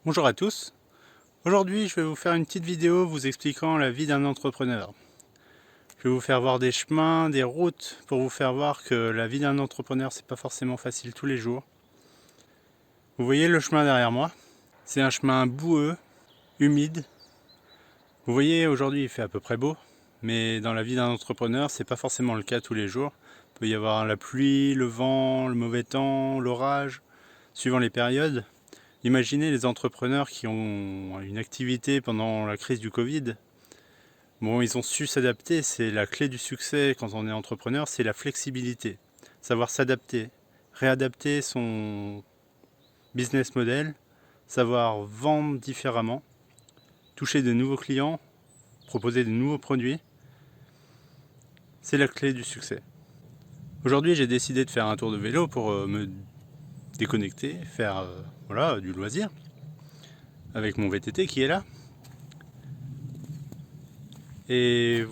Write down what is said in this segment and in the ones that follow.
Bonjour à tous, aujourd'hui je vais vous faire une petite vidéo vous expliquant la vie d'un entrepreneur. Je vais vous faire voir des chemins, des routes pour vous faire voir que la vie d'un entrepreneur c'est pas forcément facile tous les jours. Vous voyez le chemin derrière moi? C'est un chemin boueux, humide. Vous voyez aujourd'hui il fait à peu près beau, mais dans la vie d'un entrepreneur c'est pas forcément le cas tous les jours. Il peut y avoir la pluie, le vent, le mauvais temps, l'orage, suivant les périodes. Imaginez les entrepreneurs qui ont une activité pendant la crise du Covid. Bon, ils ont su s'adapter, c'est la clé du succès quand on est entrepreneur, c'est la flexibilité. Savoir s'adapter, réadapter son business model, savoir vendre différemment, toucher de nouveaux clients, proposer de nouveaux produits, c'est la clé du succès. Aujourd'hui, j'ai décidé de faire un tour de vélo pour me déconnecter, faire voilà, du loisir avec mon VTT qui est là. Et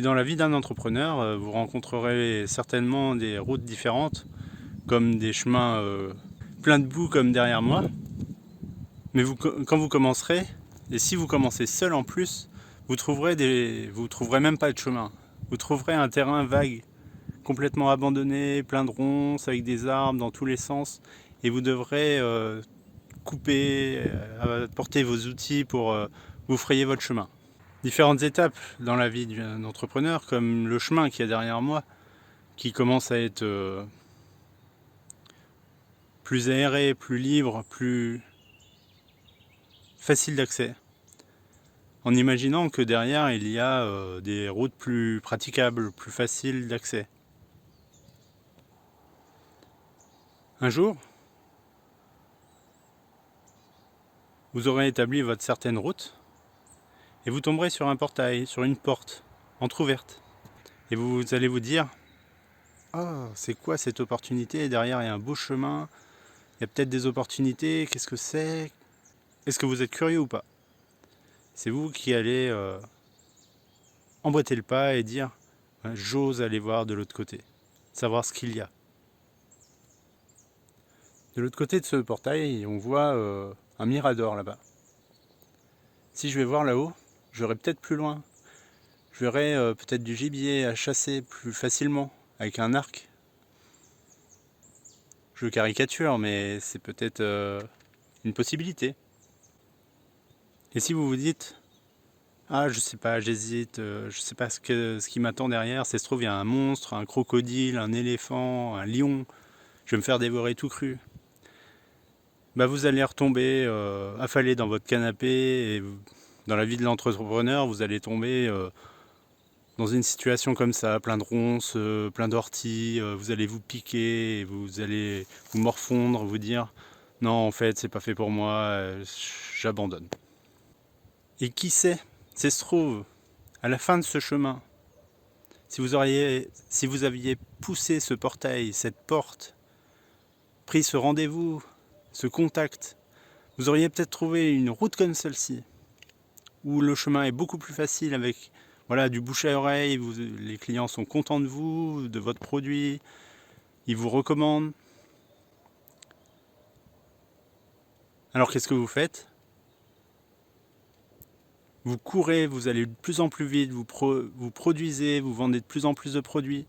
dans la vie d'un entrepreneur, vous rencontrerez certainement des routes différentes, comme des chemins pleins de boue comme derrière moi. Mais quand vous commencerez, et si vous commencez seul en plus, vous trouverez même pas de chemin. Vous trouverez un terrain vague, complètement abandonné, plein de ronces, avec des arbres dans tous les sens, et vous devrez couper, apporter vos outils pour vous frayer votre chemin. Différentes étapes dans la vie d'un entrepreneur, comme le chemin qu'il y a derrière moi, qui commence à être plus aéré, plus libre, plus facile d'accès. En imaginant que derrière il y a des routes plus praticables, plus faciles d'accès. Un jour, vous aurez établi votre certaine route et vous tomberez sur un portail, sur une porte entrouverte. Et vous allez vous dire, ah, c'est quoi cette opportunité? Derrière il y a un beau chemin, il y a peut-être des opportunités, qu'est-ce que c'est? Est-ce que vous êtes curieux ou pas? C'est vous qui allez emboîter le pas et dire, j'ose aller voir de l'autre côté, savoir ce qu'il y a. De l'autre côté de ce portail, on voit un mirador là-bas. Si je vais voir là-haut, je verrai peut-être plus loin. Je verrai peut-être du gibier à chasser plus facilement, avec un arc. Je caricature, mais c'est peut-être une possibilité. Et si vous vous dites, ah je sais pas, j'hésite, je sais pas ce qui m'attend derrière, c'est se trouve il y a un monstre, un crocodile, un éléphant, un lion, je vais me faire dévorer tout cru. Bah vous allez retomber affalé dans votre canapé et dans la vie de l'entrepreneur, vous allez tomber dans une situation comme ça, plein de ronces, plein d'orties, vous allez vous piquer, vous allez vous morfondre, vous dire non en fait c'est pas fait pour moi, j'abandonne. Et qui sait, c'est se trouve, à la fin de ce chemin, si vous aviez poussé ce portail, cette porte, pris ce rendez-vous, ce contact, vous auriez peut-être trouvé une route comme celle-ci, où le chemin est beaucoup plus facile avec voilà, du bouche à oreille, les clients sont contents de vous, de votre produit, ils vous recommandent. Alors qu'est-ce que vous faites? Vous courez, vous allez de plus en plus vite, vous produisez, vous vendez de plus en plus de produits.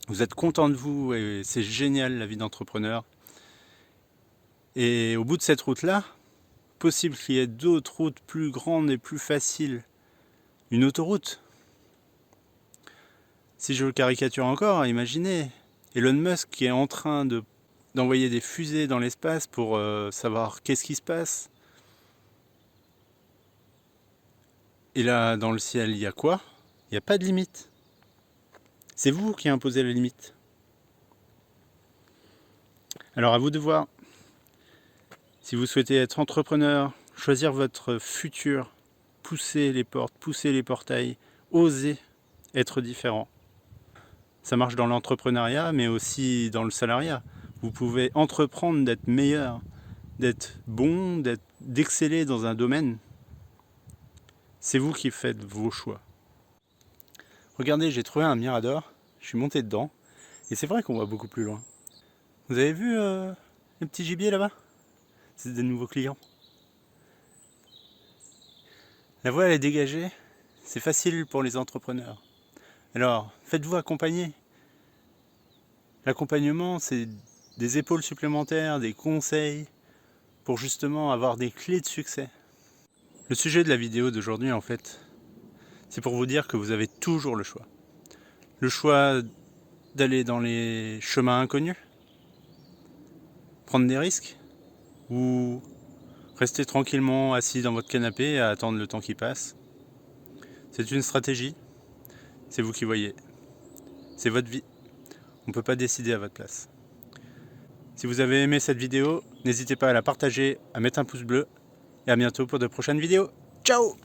Vous êtes content de vous et c'est génial la vie d'entrepreneur. Et au bout de cette route-là, possible qu'il y ait d'autres routes plus grandes et plus faciles. Une autoroute. Si je le caricature encore, imaginez Elon Musk qui est en train d'envoyer des fusées dans l'espace pour savoir qu'est-ce qui se passe. Et là, dans le ciel, il y a quoi? Il n'y a pas de limite. C'est vous qui imposez la limite. Alors à vous de voir. Si vous souhaitez être entrepreneur, choisir votre futur, pousser les portes, pousser les portails, oser être différent. Ça marche dans l'entrepreneuriat, mais aussi dans le salariat. Vous pouvez entreprendre d'être meilleur, d'être bon, d'exceller dans un domaine. C'est vous qui faites vos choix. Regardez, j'ai trouvé un mirador, je suis monté dedans, et c'est vrai qu'on va beaucoup plus loin. Vous avez vu le petit gibier là-bas? c'est des nouveaux clients. La voie elle est dégagée, c'est facile pour les entrepreneurs. Alors, faites-vous accompagner. L'accompagnement, c'est des épaules supplémentaires, des conseils, pour justement avoir des clés de succès. Le sujet de la vidéo d'aujourd'hui, en fait, c'est pour vous dire que vous avez toujours le choix. Le choix d'aller dans les chemins inconnus, prendre des risques, ou rester tranquillement assis dans votre canapé à attendre le temps qui passe. C'est une stratégie, c'est vous qui voyez. C'est votre vie, on ne peut pas décider à votre place. Si vous avez aimé cette vidéo, n'hésitez pas à la partager, à mettre un pouce bleu, et à bientôt pour de prochaines vidéos. Ciao!